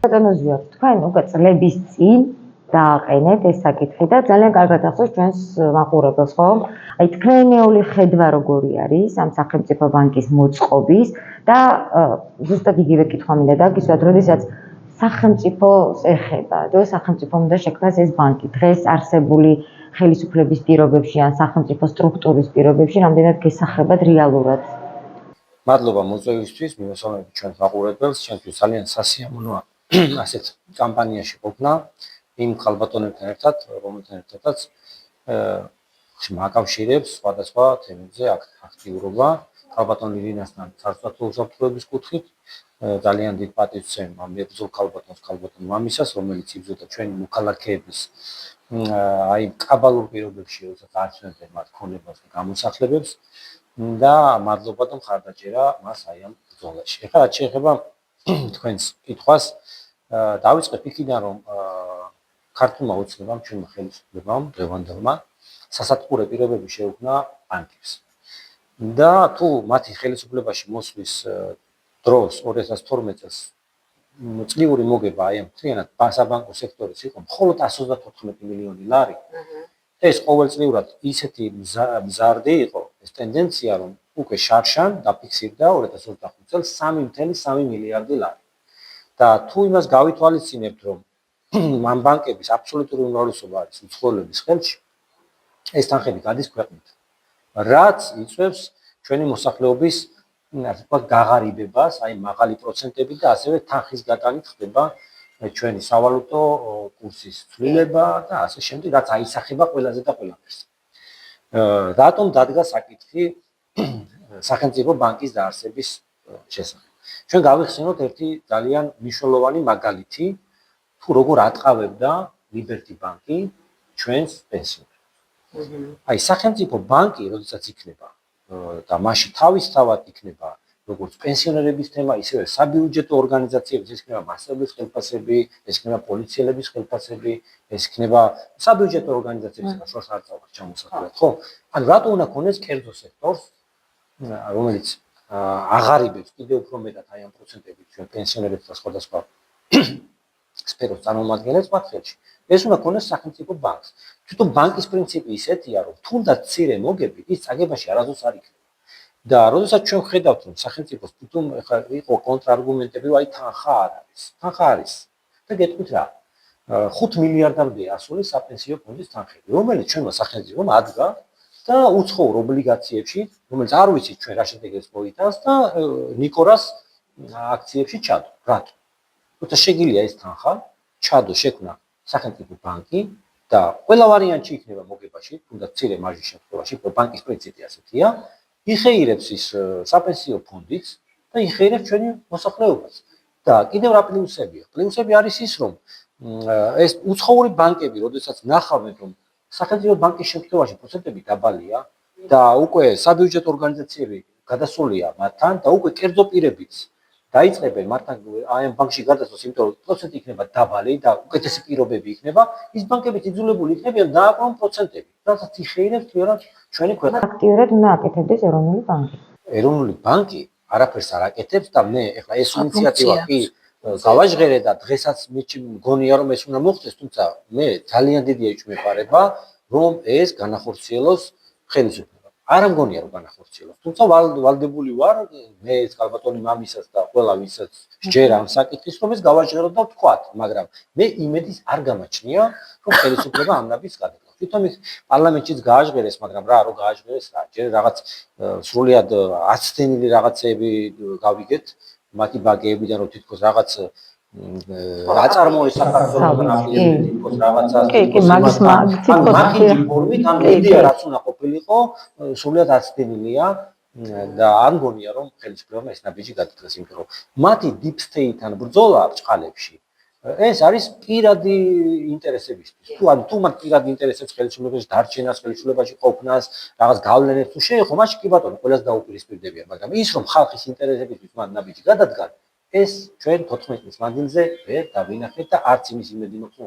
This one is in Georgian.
ბატონო ზიად, თქვენ უკვე წლების წინ დააყენეთ ეს საკითხი და ძალიან კარგად ახსოვს ჩვენს მაყურებელს, ხო? აი თქვენეული ხედვა როგორი არის ამ სახელმწიფო ბანკის მოწყობის და ზუსტად იგივე კითხვა მინდა დაგისვათ, როდესაც სახელმწიფოს ეხება, და სახელმწიფომ უნდა შექმნას ეს ბანკი. დღეს არსებული ხელისუფლების პირობებში ან სახელმწიფო სტრუქტურის პირობებში რამდენად გესახებათ რეალურად? მადლობა მოწვევისთვის, მივესალმებით ჩვენს მაყურებელს, ჩვენთვის ძალიან სასიამოვნოა ასეთ კამპანიაში ყოფნა იმ ხალბატონებთან ერთად, რომელთან ერთადაც მაკავშირებს სხვადასხვა თემებზე აქტიურობა. ხალბატონ ირინასთან სარწმუნო უსაფრთხოების კუთხით ძალიან დიდ პატივს ვცემ ამ მებრძოლ ხალბატონ მამისას, რომელიც იბრძოდა ჩვენი მოქალაქეების აი კაბალურ პირობებში, როდესაც არჩევდნენ მათ ქონებას და გამოსახლებებს. და მადლობა და მხარდაჭერა მას აი ამ ბრძოლაში. ეხლა რაც შეეხება თქვენს კითხვას, დავიწყებ იქიდან, რომ ქართულმა ოცნებამ, ჩვენმა ხელისუფლებამ, დღევანდელმა სასათბურე პირობები შეუქმნა ბანკებს. და თუ მათი ხელისუფლებაში მოსვლის დროს 2012 წელს წლიური მოგება აი ამ მთლიანად საბანკო სექტორის იყო მხოლოდ 134 მილიონი ლარი. ეს ყოველწლიურად ისეთი მზარდი იყო ეს ტენდენცია, რომ უკვე შარშან დაფიქსირდა 2025 წელს 3.3 მილიარდი ლარი. და თუ იმას გავითვალისწინებთ, რომ ამ ბანკების აბსოლუტური უმრავლესობა არის უცხოელების ხელში, ეს თანხები გადის ქვეყნით, რაც იწვევს ჩვენი მოსახლეობის ასე ვთქვათ გაღარიბებას, აი მაღალი პროცენტები და ასევე თანხის გატანით ხდება ჩვენი სავალუტო კურსის ცვლილება და ასე შემდეგ, რაც აისახება ყველაზე და ყველაფერს. რატომ დადგა საკითხი სახელმწიფო ბანკის დაარსების შესახებ? ჩვენ გავიხსენოთ ერთი ძალიან მნიშვნელოვანი მაგალითი, თუ როგორ ატყავებდა ლიბერტი ბანკი ჩვენს პენსიონერებს. აი სახელმწიფო ბანკი, როდესაც იქნება და მასში თავისთავად იქნება როგორც პენსიონერების თემა, ისევე საბიუჯეტო ორგანიზაციების, ეს იქნება მასწავლებლის ხელფასები, ეს იქნება პოლიციელების ხელფასები, ეს იქნება საბიუჯეტო ორგანიზაციების შორს არ წავარ ჩამოსახლად, ხო? ანუ რატო უნდა ქონდეს კერძო სექტორს, რომელიც აღარიბებს კიდევ უფრო მეტად აი ამ პროცენტებით ჩვენ პენსიონერებს და სხვადასხვა სფეროს წარმომადგენლებს მათ ხელში. ეს უნდა ქონდეს სახელმწიფო ბანკს. თვითონ ბანკის პრინციპი ისეთია, რომ თუნდაც მცირე მოგებით ის წაგებაში არასდროს არ იქნება. და როდესაც ჩვენ ხედავთ, რომ სახელმწიფოს თვითონ ხა იყო კონტრარგუმენტები, რომ აი თანხა არ არის. თანხა არის. და გეტყვით რა. 5 მილიარდამდეა ასული საპენსიო ფონდის თანხები, რომელიც ჩვენმა სახელმწიფომ ადგა და უცხოურ ობლიგაციებში, რომელიც არ ვიცით ჩვენ რა შედეგებს მოიტანს და ნიკორას აქციებში ჩადო. რატო? თუმცა შეგიძლია ეს თანხა ჩადო შექმნა სახელმწიფო ბანკი და ყველა ვარიანტში იქნება მოგებაში, თუნდაც მცირე მარჟის შემთხვევაში, ბანკის პრინციპი ასეთია, იხეირებს ის საპენსიო ფონდიც და იხეირებს ჩვენი მოსახლეობას. და კიდევ რა პლუსებია? პლუსები არის ის, რომ ეს უცხოური ბანკები, როდესაც ნახავენ, რომ სახელმწიფო ბანკის შემთხვევაში პროცენტები დაბალია და უკვე საბიუჯეტო ორგანიზაციები გადასულია მათთან და უკვე კერძო პირებიც დაიწყებენ მათთან აი ამ ბანკში გადასვლას, იმიტომ რომ პროცენტი იქნება დაბალი და უკეთესი პირობები იქნება, ის ბანკებიც იძულებული იქნებიან დააკლონ პროცენტები, რასაც იხეირებს თვითონ ჩვენი ქვეყანა. აქტიურად უნდა აკეთებდეს ეროვნული ბანკი. ეროვნული ბანკი არაფერს არ აკეთებს და მე ეხლა ეს ინიციატივა კი გავაჟღერე და დღესაც მგონია რომ ეს უნდა მოხდეს, თუმცა მე ძალიან დიდი ეჭვმეპარება რომ ეს განახორციელოს ხელისუფლებამ. არ მგონია რომ განახორციელოს, თუმცა ვალდებული ვარ მე ეს ხალბატონი მამისას და ყველა ვისაც სჯერა ამ საკითხის რომ ეს გავაჟღეროთ და ვთქვათ, მაგრამ მე იმედის არ გამაჩნია რომ ხელისუფლება ამ ნაბიჯს გადაკლავს. თვითონ ის პარლამენტშიც გააჟღერეს, მაგრამ რა რო გააჟღერეს რა, ჯერ რაღაც სრულიად აცდენილი რაღაცეები გავიგეთ მათი ბაგეებიდან რომ თითქოს რაღაც აწარმოეს საქართველოსთან აპირებენ თითქოს რაღაცას მაგის ფორმით ან იდეა რაც უნდა ყოფილიყო სრულიად აცდენილია და არ მგონია რომ ხელისუფლებამ ეს ნაბიჯი გადადგეს, იმიტომ რომ მათი deep state-თან ბრძოლა ბჭყალებში ეს არის პირადი ინტერესებისთვის. თუ მათ პირადი ინტერესებს ხელისუფლებაში დარჩენას, ხელისუფლებაში ყოფნას, რაღაც გავლენებს თუ შეეხო, მაშინ კი ბატონო, ყველას დაუპირისპირდებიან, მაგრამ ის რომ ხალხის ინტერესებისთვის მათ ნაბიჯი გადადგან, ეს ჩვენ 14 წლის მანძილზე ვერ დავინახეთ და არც იმის იმედი მოხდა.